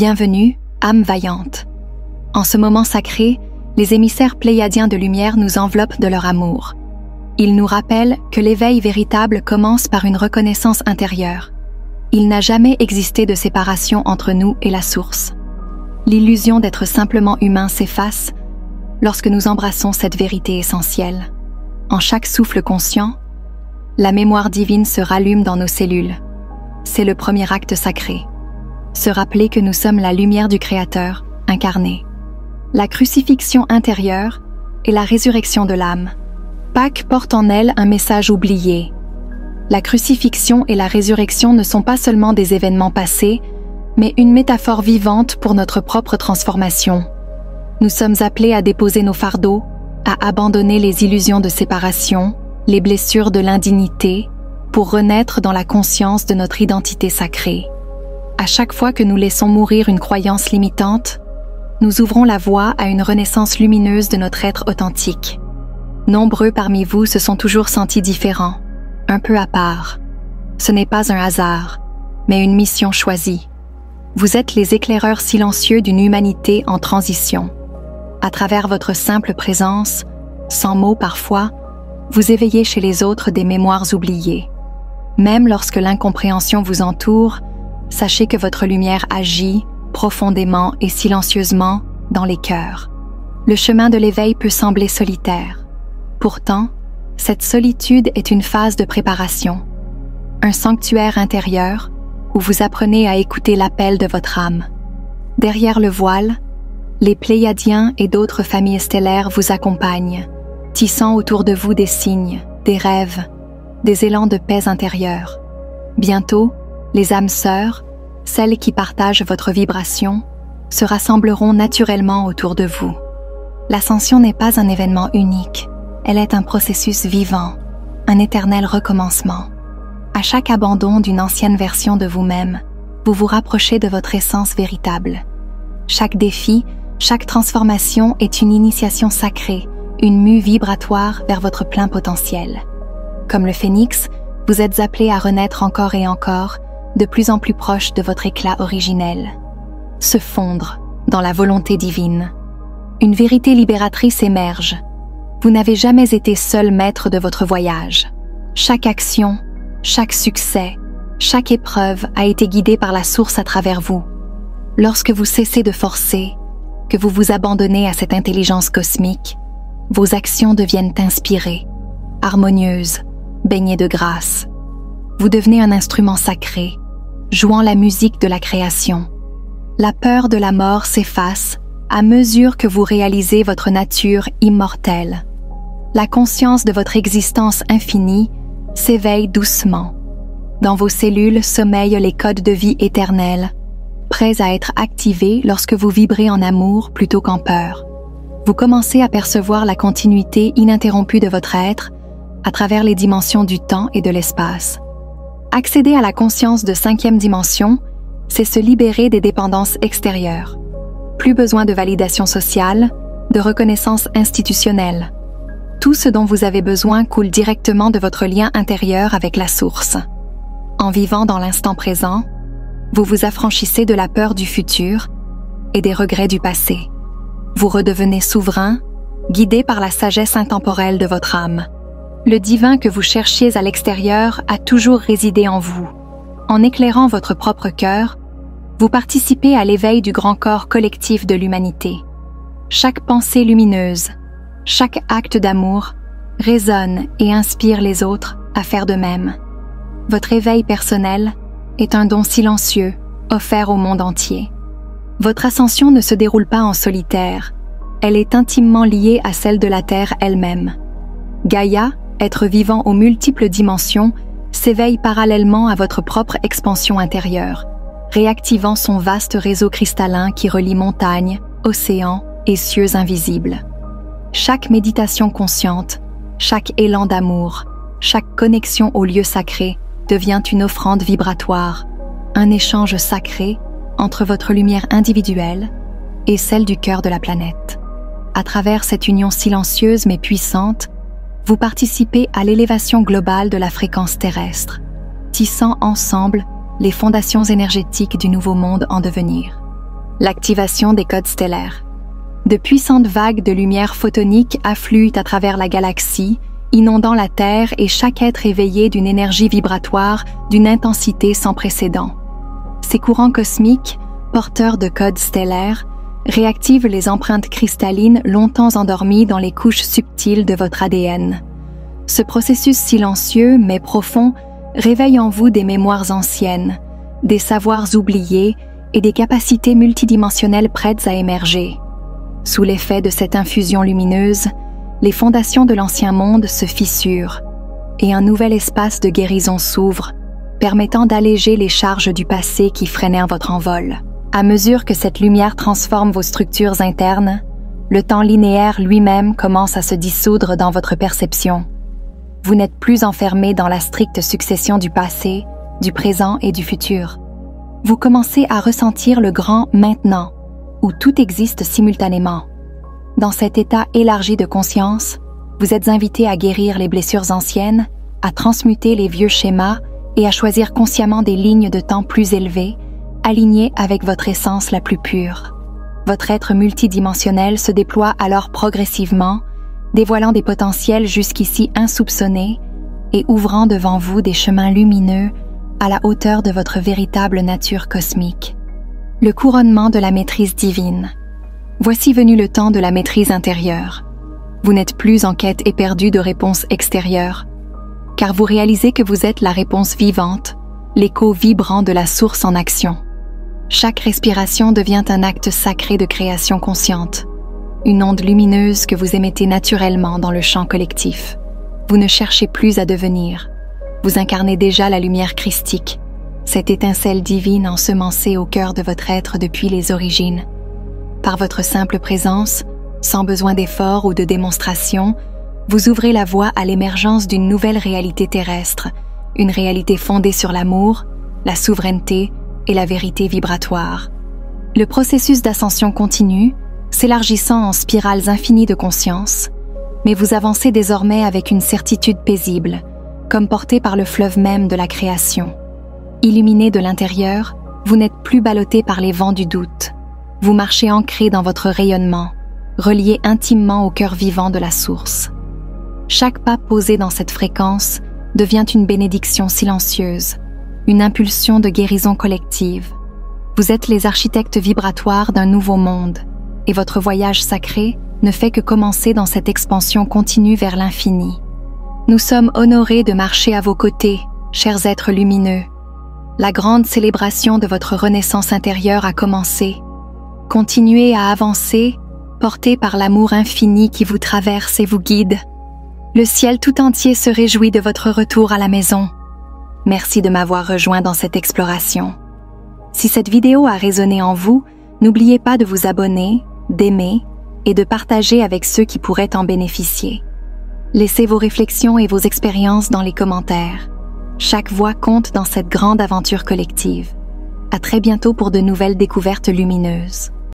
Bienvenue, âme vaillante. En ce moment sacré, les émissaires pléiadiens de lumière nous enveloppent de leur amour. Ils nous rappellent que l'éveil véritable commence par une reconnaissance intérieure. Il n'a jamais existé de séparation entre nous et la source. L'illusion d'être simplement humain s'efface lorsque nous embrassons cette vérité essentielle. En chaque souffle conscient, la mémoire divine se rallume dans nos cellules. C'est le premier acte sacré. Se rappeler que nous sommes la lumière du Créateur, incarnée. La crucifixion intérieure et la résurrection de l'âme. Pâques porte en elle un message oublié. La crucifixion et la résurrection ne sont pas seulement des événements passés, mais une métaphore vivante pour notre propre transformation. Nous sommes appelés à déposer nos fardeaux, à abandonner les illusions de séparation, les blessures de l'indignité, pour renaître dans la conscience de notre identité sacrée. À chaque fois que nous laissons mourir une croyance limitante, nous ouvrons la voie à une renaissance lumineuse de notre être authentique. Nombreux parmi vous se sont toujours sentis différents, un peu à part. Ce n'est pas un hasard, mais une mission choisie. Vous êtes les éclaireurs silencieux d'une humanité en transition. À travers votre simple présence, sans mots parfois, vous éveillez chez les autres des mémoires oubliées. Même lorsque l'incompréhension vous entoure, sachez que votre lumière agit profondément et silencieusement dans les cœurs. Le chemin de l'éveil peut sembler solitaire. Pourtant, cette solitude est une phase de préparation, un sanctuaire intérieur où vous apprenez à écouter l'appel de votre âme. Derrière le voile, les Pléiadiens et d'autres familles stellaires vous accompagnent, tissant autour de vous des signes, des rêves, des élans de paix intérieure. Bientôt, les âmes sœurs, celles qui partagent votre vibration, se rassembleront naturellement autour de vous. L'ascension n'est pas un événement unique, elle est un processus vivant, un éternel recommencement. À chaque abandon d'une ancienne version de vous-même, vous vous rapprochez de votre essence véritable. Chaque défi, chaque transformation est une initiation sacrée, une mue vibratoire vers votre plein potentiel. Comme le phénix, vous êtes appelé à renaître encore et encore, de plus en plus proche de votre éclat originel. Se fondre dans la volonté divine. Une vérité libératrice émerge. Vous n'avez jamais été seul maître de votre voyage. Chaque action, chaque succès, chaque épreuve a été guidée par la source à travers vous. Lorsque vous cessez de forcer, que vous vous abandonnez à cette intelligence cosmique, vos actions deviennent inspirées, harmonieuses, baignées de grâce. Vous devenez un instrument sacré, jouant la musique de la création. La peur de la mort s'efface à mesure que vous réalisez votre nature immortelle. La conscience de votre existence infinie s'éveille doucement. Dans vos cellules sommeillent les codes de vie éternels, prêts à être activés lorsque vous vibrez en amour plutôt qu'en peur. Vous commencez à percevoir la continuité ininterrompue de votre être à travers les dimensions du temps et de l'espace. Accéder à la conscience de 5e dimension, c'est se libérer des dépendances extérieures. Plus besoin de validation sociale, de reconnaissance institutionnelle. Tout ce dont vous avez besoin coule directement de votre lien intérieur avec la source. En vivant dans l'instant présent, vous vous affranchissez de la peur du futur et des regrets du passé. Vous redevenez souverain, guidé par la sagesse intemporelle de votre âme. Le divin que vous cherchiez à l'extérieur a toujours résidé en vous. En éclairant votre propre cœur, vous participez à l'éveil du grand corps collectif de l'humanité. Chaque pensée lumineuse, chaque acte d'amour résonne et inspire les autres à faire de même. Votre éveil personnel est un don silencieux offert au monde entier. Votre ascension ne se déroule pas en solitaire, elle est intimement liée à celle de la Terre elle-même. Gaïa, être vivant aux multiples dimensions, s'éveille parallèlement à votre propre expansion intérieure, réactivant son vaste réseau cristallin qui relie montagnes, océans et cieux invisibles. Chaque méditation consciente, chaque élan d'amour, chaque connexion au lieu sacré devient une offrande vibratoire, un échange sacré entre votre lumière individuelle et celle du cœur de la planète. À travers cette union silencieuse mais puissante, vous participez à l'élévation globale de la fréquence terrestre, tissant ensemble les fondations énergétiques du nouveau monde en devenir. L'activation des codes stellaires. De puissantes vagues de lumière photonique affluent à travers la galaxie, inondant la Terre et chaque être éveillé d'une énergie vibratoire d'une intensité sans précédent. Ces courants cosmiques, porteurs de codes stellaires, réactivent les empreintes cristallines longtemps endormies dans les couches subtiles de votre ADN. Ce processus silencieux mais profond réveille en vous des mémoires anciennes, des savoirs oubliés et des capacités multidimensionnelles prêtes à émerger. Sous l'effet de cette infusion lumineuse, les fondations de l'ancien monde se fissurent et un nouvel espace de guérison s'ouvre, permettant d'alléger les charges du passé qui freinaient votre envol. À mesure que cette lumière transforme vos structures internes, le temps linéaire lui-même commence à se dissoudre dans votre perception. Vous n'êtes plus enfermé dans la stricte succession du passé, du présent et du futur. Vous commencez à ressentir le grand maintenant, où tout existe simultanément. Dans cet état élargi de conscience, vous êtes invité à guérir les blessures anciennes, à transmuter les vieux schémas et à choisir consciemment des lignes de temps plus élevées, alignées avec votre essence la plus pure. Votre être multidimensionnel se déploie alors progressivement, dévoilant des potentiels jusqu'ici insoupçonnés et ouvrant devant vous des chemins lumineux à la hauteur de votre véritable nature cosmique. Le couronnement de la maîtrise divine. Voici venu le temps de la maîtrise intérieure. Vous n'êtes plus en quête éperdue de réponses extérieures, car vous réalisez que vous êtes la réponse vivante, l'écho vibrant de la source en action. Chaque respiration devient un acte sacré de création consciente, une onde lumineuse que vous émettez naturellement dans le champ collectif. Vous ne cherchez plus à devenir, vous incarnez déjà la lumière christique, cette étincelle divine ensemencée au cœur de votre être depuis les origines. Par votre simple présence, sans besoin d'effort ou de démonstration, vous ouvrez la voie à l'émergence d'une nouvelle réalité terrestre, une réalité fondée sur l'amour, la souveraineté et la vérité vibratoire. Le processus d'ascension continue, s'élargissant en spirales infinies de conscience, mais vous avancez désormais avec une certitude paisible, comme porté par le fleuve même de la création. Illuminé de l'intérieur, vous n'êtes plus ballotté par les vents du doute. Vous marchez ancré dans votre rayonnement, relié intimement au cœur vivant de la source. Chaque pas posé dans cette fréquence devient une bénédiction silencieuse, une impulsion de guérison collective. Vous êtes les architectes vibratoires d'un nouveau monde, et votre voyage sacré ne fait que commencer dans cette expansion continue vers l'infini. Nous sommes honorés de marcher à vos côtés, chers êtres lumineux. La grande célébration de votre renaissance intérieure a commencé. Continuez à avancer, portés par l'amour infini qui vous traverse et vous guide. Le ciel tout entier se réjouit de votre retour à la maison. Merci de m'avoir rejoint dans cette exploration. Si cette vidéo a résonné en vous, n'oubliez pas de vous abonner, d'aimer et de partager avec ceux qui pourraient en bénéficier. Laissez vos réflexions et vos expériences dans les commentaires. Chaque voix compte dans cette grande aventure collective. À très bientôt pour de nouvelles découvertes lumineuses.